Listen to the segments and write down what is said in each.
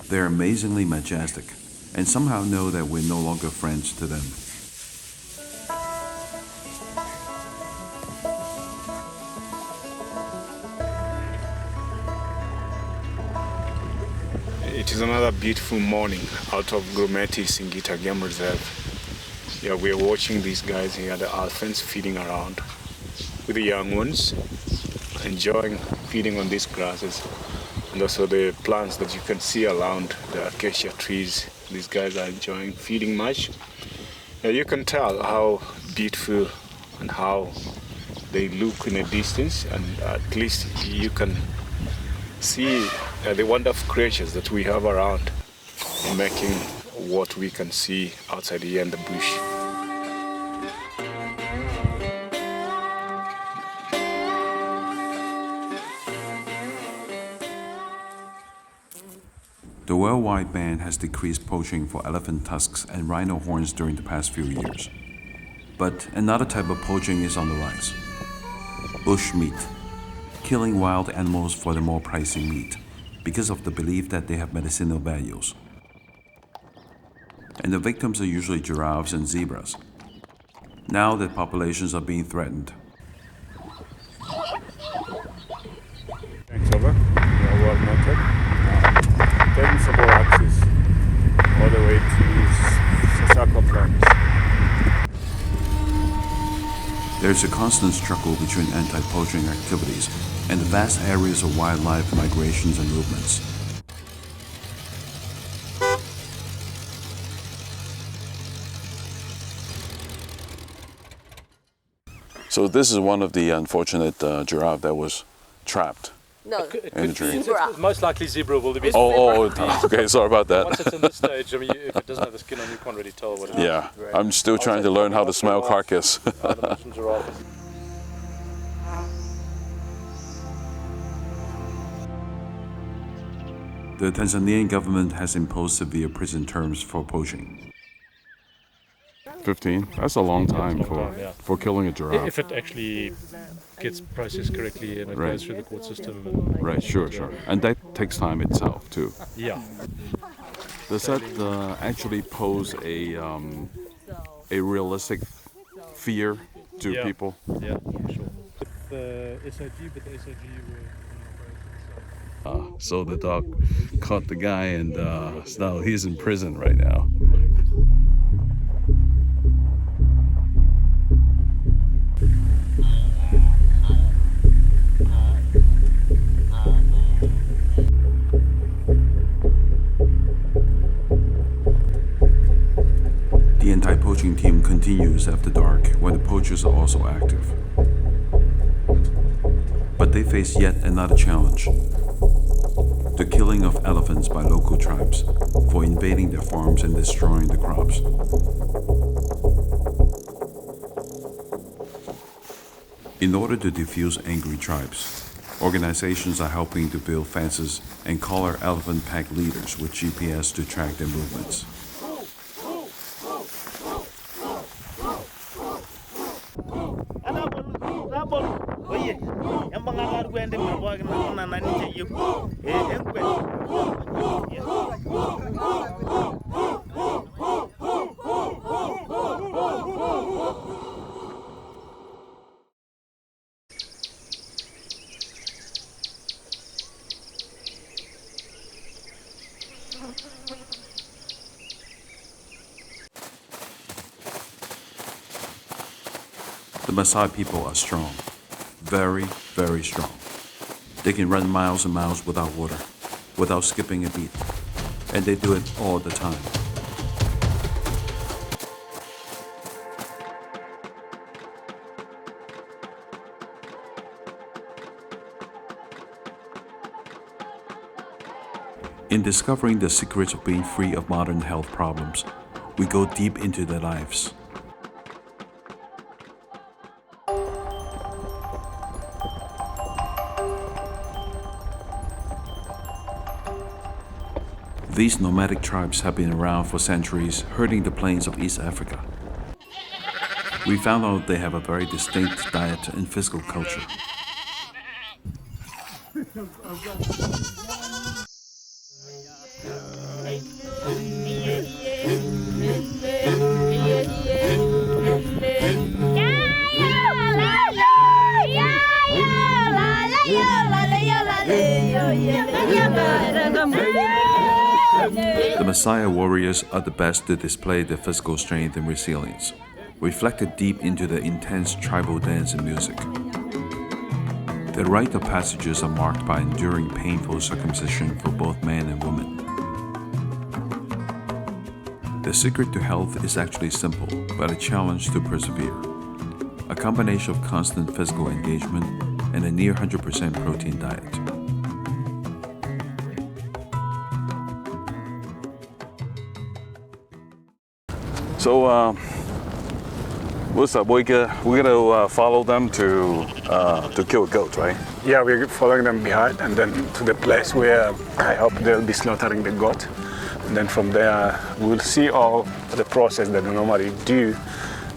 They're amazingly majestic, and somehow know that we're no longer friends to them. It is another beautiful morning out of Grumeti Singita Game Reserve. Yeah, we are watching these guys here, the elephants feeding around with the young ones, enjoying feeding on these grasses. And also the plants that you can see around the acacia trees. These guys are enjoying feeding much. You can tell how beautiful and how they look in a distance, and at least you can see the wonderful creatures that we have around, making what we can see outside here in the bush. The worldwide ban has decreased poaching for elephant tusks and rhino horns during the past few years. But another type of poaching is on the rise: bush meat, killing wild animals for the more pricey meat because of the belief that they have medicinal values. And the victims are usually giraffes and zebras. Now that populations are being threatened. Thanks, over. Yeah, well noted. Taking several axes all the way to Sasaka plants. There's a constant struggle between anti-poaching activities and the vast areas of wildlife migrations and movements. So this is one of the unfortunate giraffe that was trapped. No, Zebra. Most likely zebra will be. Okay, sorry about that. Once it's in this stage, I mean, if it doesn't have the skin on, you can't really tell what it is. Yeah, I'm still trying to learn how to smell carcass. The Tanzanian government has imposed severe prison terms for poaching. 15? That's a long time for killing a giraffe. If it actually gets processed correctly and it goes through the court system. Right, sure. And that takes time itself too. Yeah. Does that actually pose a realistic fear to people? Yeah, sure. With the SOG, but the SOG were... So the dog caught the guy, and now he's in prison right now. The anti-poaching team continues after dark when the poachers are also active. But they face yet another challenge: the killing of elephants by local tribes for invading their farms and destroying the crops. In order to defuse angry tribes, organizations are helping to build fences and collar elephant pack leaders with GPS to track their movements. The Maasai people are strong, very, very strong. They can run miles and miles without water, without skipping a beat, and they do it all the time. In discovering the secrets of being free of modern health problems, we go deep into their lives. These nomadic tribes have been around for centuries, herding the plains of East Africa. We found out they have a very distinct diet and physical culture. The Maasai warriors are the best to display their physical strength and resilience, reflected deep into the intense tribal dance and music. The rite of passages are marked by enduring painful circumcision for both men and women. The secret to health is actually simple, but a challenge to persevere. A combination of constant physical engagement and a near 100% protein diet. So, what's up? We're gonna follow them to kill a goat, right? Yeah, we're following them behind and then to the place where I hope they'll be slaughtering the goat. And then from there, we'll see all the process that we normally do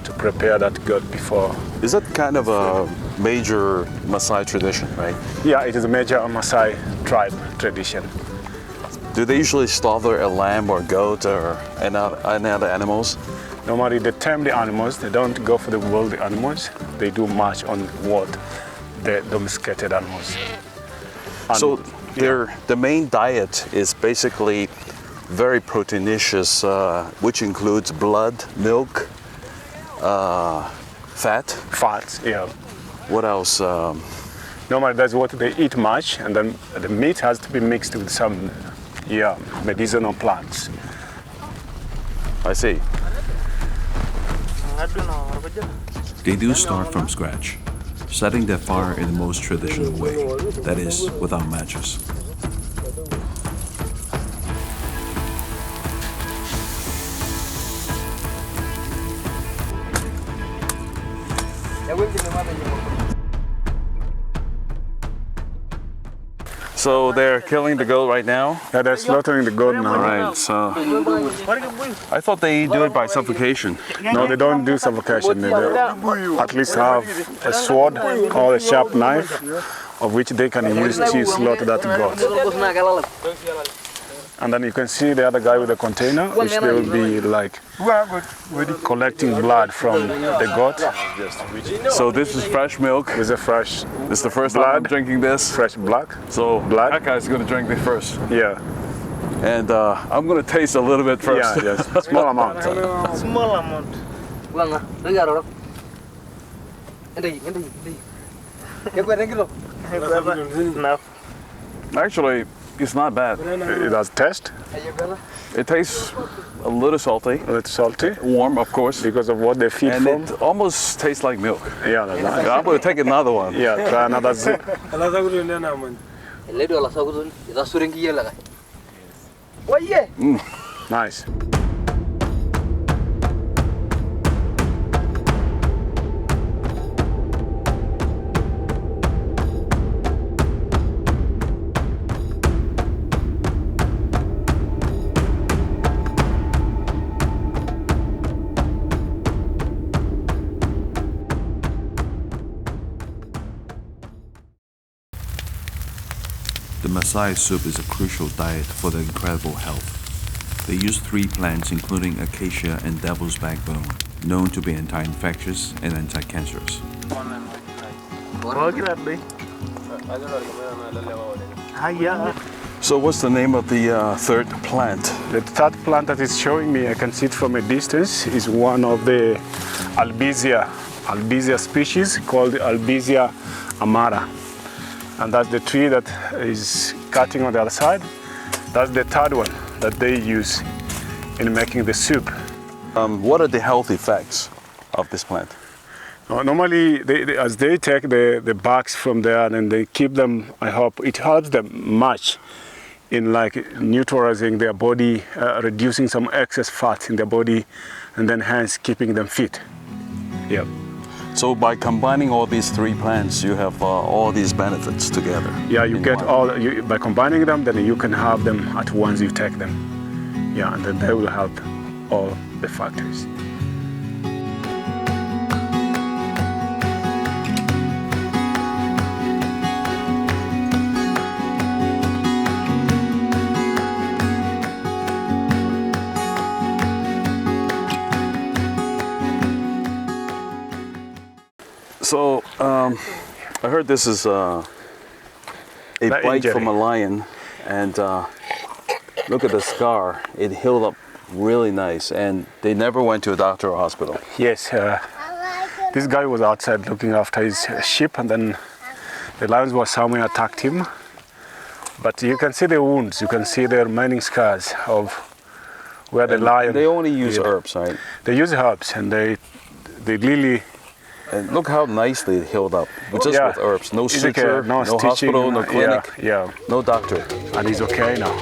to prepare that goat before. Is that kind of a major Maasai tradition, right? Yeah, it is a major Maasai tribe tradition. Do they usually slaughter a lamb or goat or any other animals? Normally they tame the animals, they don't go for the wild animals, they do much on what the domesticated animals. And so the main diet is basically very proteinaceous, which includes blood, milk, fat. Fat, yeah. What else? Normally that's what they eat much, and then the meat has to be mixed with some medicinal plants. I see. They do start from scratch, setting their fire in the most traditional way, that is, without matches. So they're killing the goat right now? Yeah, they're slaughtering the goat now. Right, so I thought they do it by suffocation. No, they don't do suffocation. They at least have a sword or a sharp knife of which they can use to slaughter that goat. And then you can see the other guy with a container, which they will be like collecting blood from the goat. So this is fresh milk. This is fresh. This is the first blood. time I'm drinking this. Fresh blood. So blood. That guy's gonna drink it first. Yeah. And I'm gonna taste a little bit first. Yeah, yes. Small amount. Small amount. Actually, it's not bad. It has taste. It tastes a little salty. A little salty. Warm, of course. Because of what they feed and from. It almost tastes like milk. Yeah, that's nice. I'm gonna take another one. Yeah, try another sip. Nice. The Maasai soup is a crucial diet for their incredible health. They use 3 plants including acacia and devil's backbone, known to be anti-infectious and anti-cancerous. So what's the name of the third plant? The third plant that is showing me, I can see it from a distance, is one of the albizia species called albizia amara. And that's the tree that is cutting on the other side. That's the third one that they use in making the soup. What are the health effects of this plant? Normally, as they take the barks from there and they keep them, I hope it helps them much in like neutralizing their body, reducing some excess fat in their body, and then hence keeping them fit. Yeah. So by combining all these 3 plants, you have all these benefits together. Yeah, you get all, by combining them, then you can have them at once you take them. Yeah, and then they will help all the factories. So, I heard this is a bite from a lion, and look at the scar. It healed up really nice, and they never went to a doctor or hospital. Yes, this guy was outside looking after his sheep, and then the lions were somewhere attacked him. But you can see the wounds, you can see the remaining scars of where the lion... They only use herbs, right? They use herbs, and they really... And look how nicely it healed up, just with herbs. No suture, okay, no stitching, hospital, no clinic, no doctor. And he's okay now.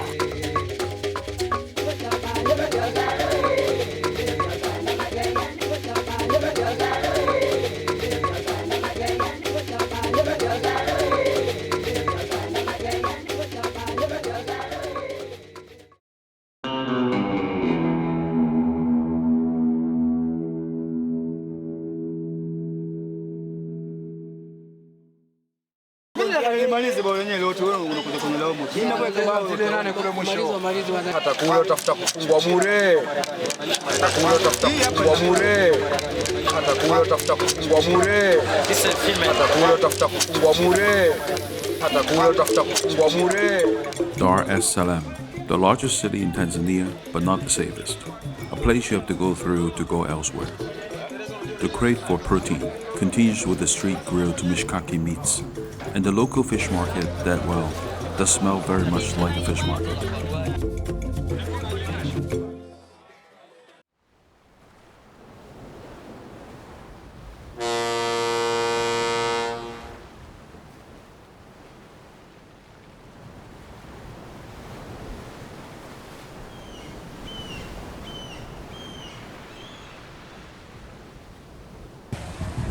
Hata kule utafuta kufungwa bure. Hata kule utafuta kufungwa bure. Hata kule utafuta kufungwa bure. Hata kule utafuta kufungwa bure. Hata kule utafuta kufungwa bure. Dar es Salaam, the largest city in Tanzania, but not the safest. A place you have to go through to go elsewhere. The crave for protein continues with the street grill to mishkaki meats, and the local fish market that, well, does smell very much like a fish market.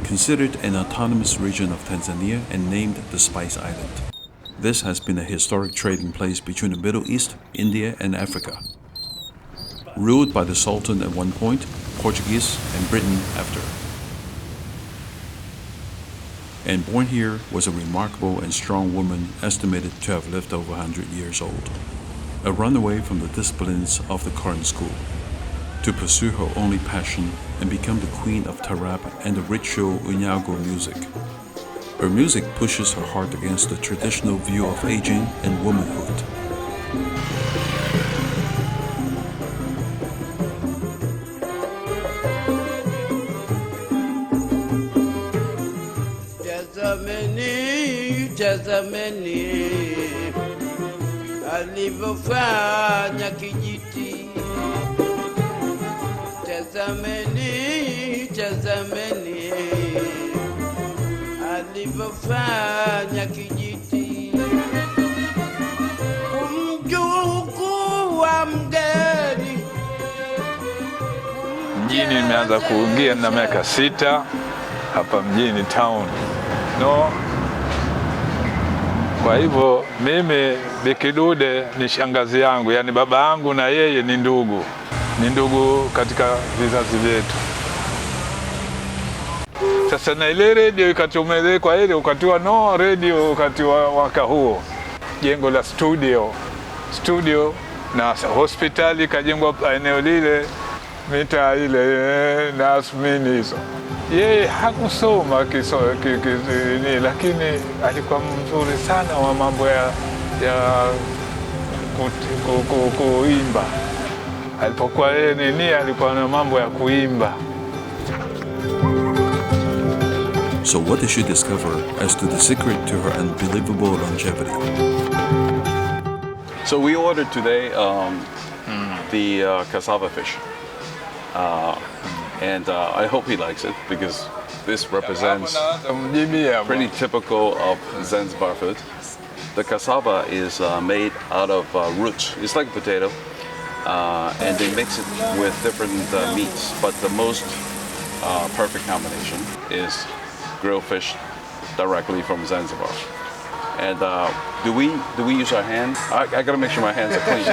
Considered an autonomous region of Tanzania and named the Spice Island. This has been a historic trading place between the Middle East, India, and Africa. Ruled by the Sultan at one point, Portuguese, and Britain after. And born here was a remarkable and strong woman estimated to have lived over 100 years old. A runaway from the disciplines of the current school, to pursue her only passion and become the queen of Tarab and the ritual Unyago music. Her music pushes her heart against the traditional view of aging and womanhood. Tazameni alivyofanya kijiti. Tazameni alivyofanya kijiti. Kumjukuu wa mgeni. Mjini nimeanza kuingia na miaka 6 hapa mjini town. No. Kwa hivyo mimi Bikidude ni shangazi yangu, yani baba yangu na yeye ni ndugu. Ni ndugu katika vizazi vyetu. Sasa na ile radio ikachomezekwa ile ukatiwa no radio ukatiwa waka huo. Jengo la studio na hospitali kajengwa eneo lile mita ile na asmini hizo. Yeye hakusoma Kiswahili lakini alikuwa mzuri sana wa mambo ya kuimba. Alipokuwa yeye alikuwa na mambo ya kuimba. So what did she discover as to the secret to her unbelievable longevity? So we ordered today the cassava fish. And I hope he likes it because this represents pretty typical of Zanzibar food. The cassava is made out of roots. It's like a potato, and they mix it with different meats. But the most perfect combination is grilled fish directly from Zanzibar. And do we use our hands? I gotta make sure my hands are clean.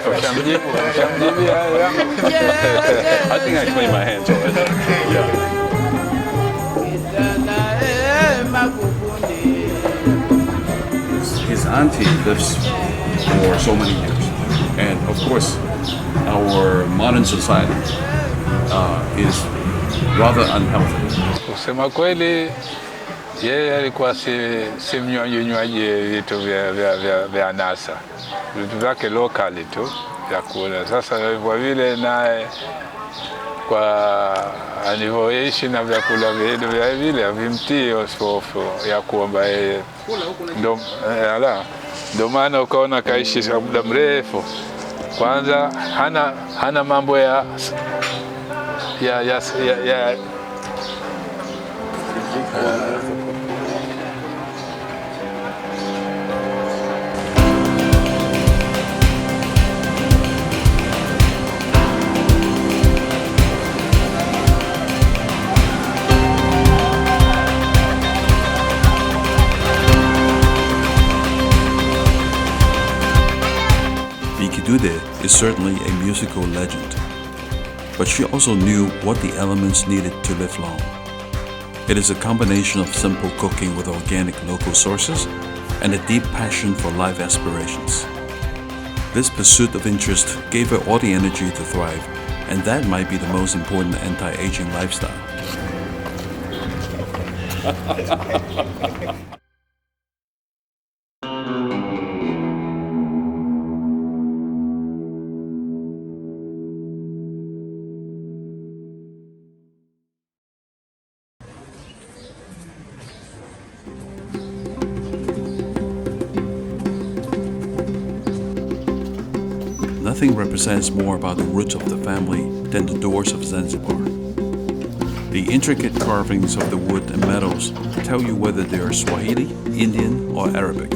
I think I clean my hands already. Yeah. His auntie lives for so many years, and of course, our modern society is rather unhealthy. Kusema kweli, yeye alikuwa si mnywaji vitu vya anasa, vitu vyake lokali tu vya kula. Sasa kwa vile naye kwa alivyoishi na vyakula vya vile havimtii hofu ya kuomba yeye, ndio maana ukaona kaishi kwa muda mrefu. Kwanza hana mambo ya Dude is certainly a musical legend, but she also knew what the elements needed to live long. It is a combination of simple cooking with organic local sources and a deep passion for life aspirations. This pursuit of interest gave her all the energy to thrive, and that might be the most important anti-aging lifestyle. Nothing represents more about the roots of the family than the doors of Zanzibar. The intricate carvings of the wood and metals tell you whether they are Swahili, Indian, or Arabic.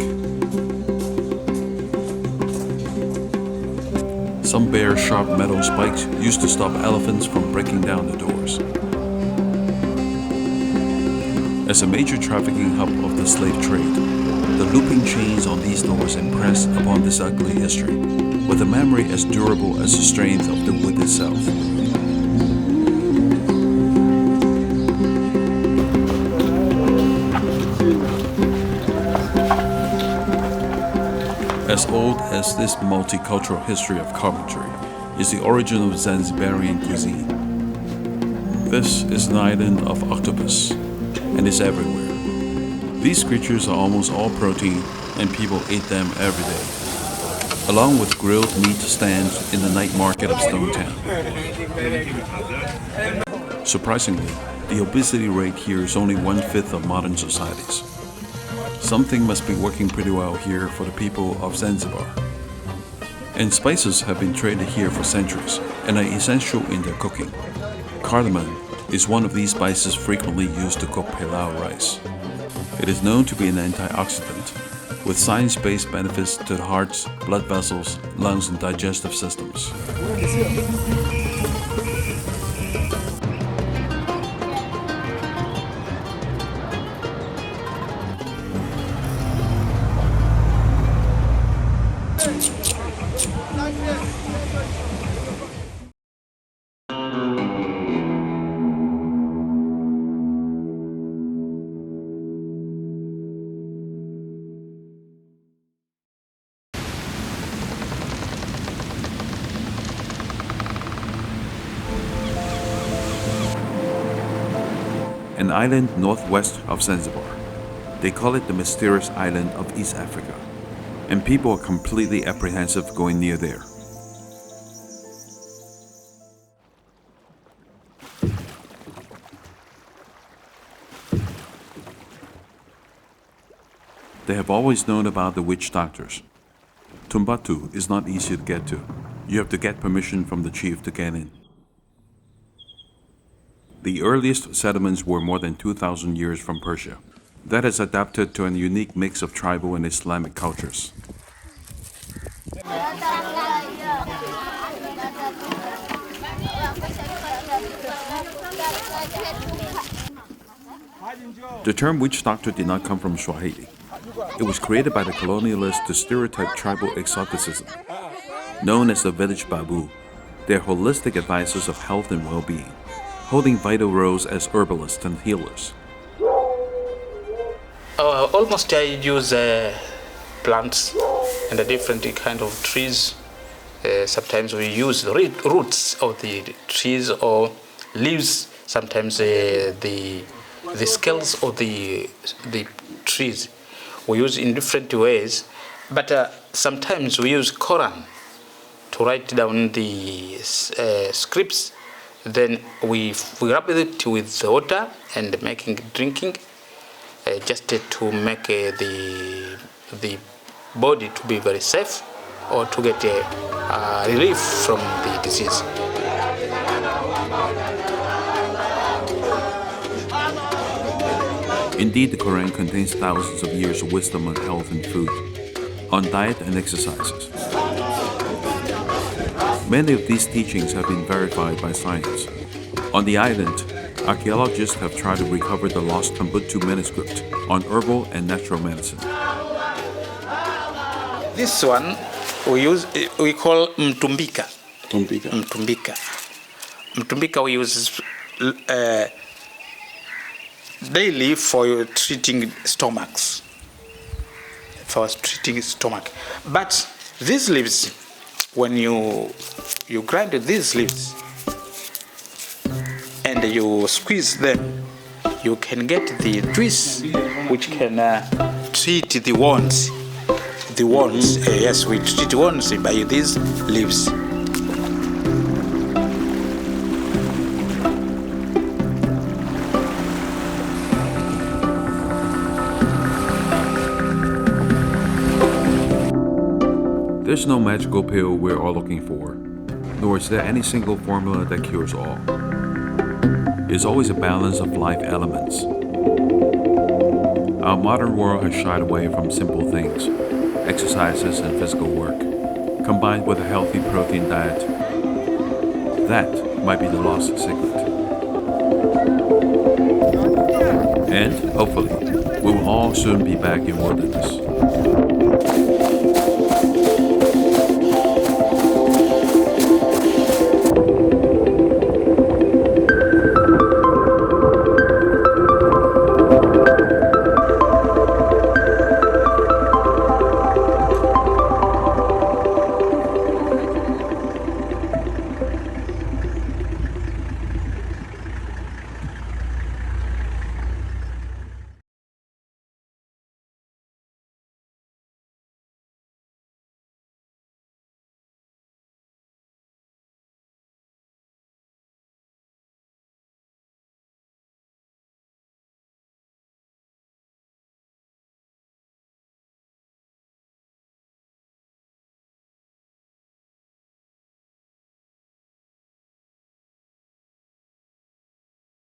Some bear sharp metal spikes used to stop elephants from breaking down the doors. As a major trafficking hub of the slave trade, the looping chains on these doors impress upon this ugly history, with a memory as durable as the strength of the wood itself. As old as this multicultural history of carpentry is the origin of Zanzibarian cuisine. This is an island of octopus, and is everywhere. These creatures are almost all protein, and people eat them every day, along with grilled meat stands in the night market of Stone Town. Surprisingly, the obesity rate here is only 1/5 of modern societies. Something must be working pretty well here for the people of Zanzibar. And spices have been traded here for centuries and are essential in their cooking. Cardamom is one of these spices frequently used to cook pilau rice. It is known to be an antioxidant, with science-based benefits to the heart, blood vessels, lungs, and digestive systems. An island northwest of Zanzibar. They call it the mysterious island of East Africa, and people are completely apprehensive going near there. They have always known about the witch doctors. Tumbatu is not easy to get to. You have to get permission from the chief to get in. The earliest settlements were more than 2,000 years from Persia. That has adapted to a unique mix of tribal and Islamic cultures. The term witch doctor did not come from Swahili. It was created by the colonialists to stereotype tribal exoticism. Known as the village babu, they are holistic advisors of health and well-being, holding vital roles as herbalists and healers. Almost I use plants and a different kind of trees. Sometimes we use the roots of the trees or leaves. Sometimes the scales of the trees we use in different ways. But sometimes we use Quran to write down the scripts. Then we rub it with water and drinking, just to make the body to be very safe or to get relief from the disease. Indeed, the Quran contains thousands of years of wisdom on health and food, on diet and exercises. Many of these teachings have been verified by science. On the island, archaeologists have tried to recover the lost Timbuktu manuscript on herbal and natural medicine. This one we call mtumbika. Mtumbika we use daily for treating stomachs. But these leaves, when you grind these leaves and you squeeze them, you can get the juice which can treat the wounds. Yes, we treat wounds by these leaves. There's no magical pill we're all looking for, nor is there any single formula that cures all. There's always a balance of life elements. Our modern world has shied away from simple things, exercises and physical work, combined with a healthy protein diet. That might be the lost secret. And hopefully, we will all soon be back in wilderness.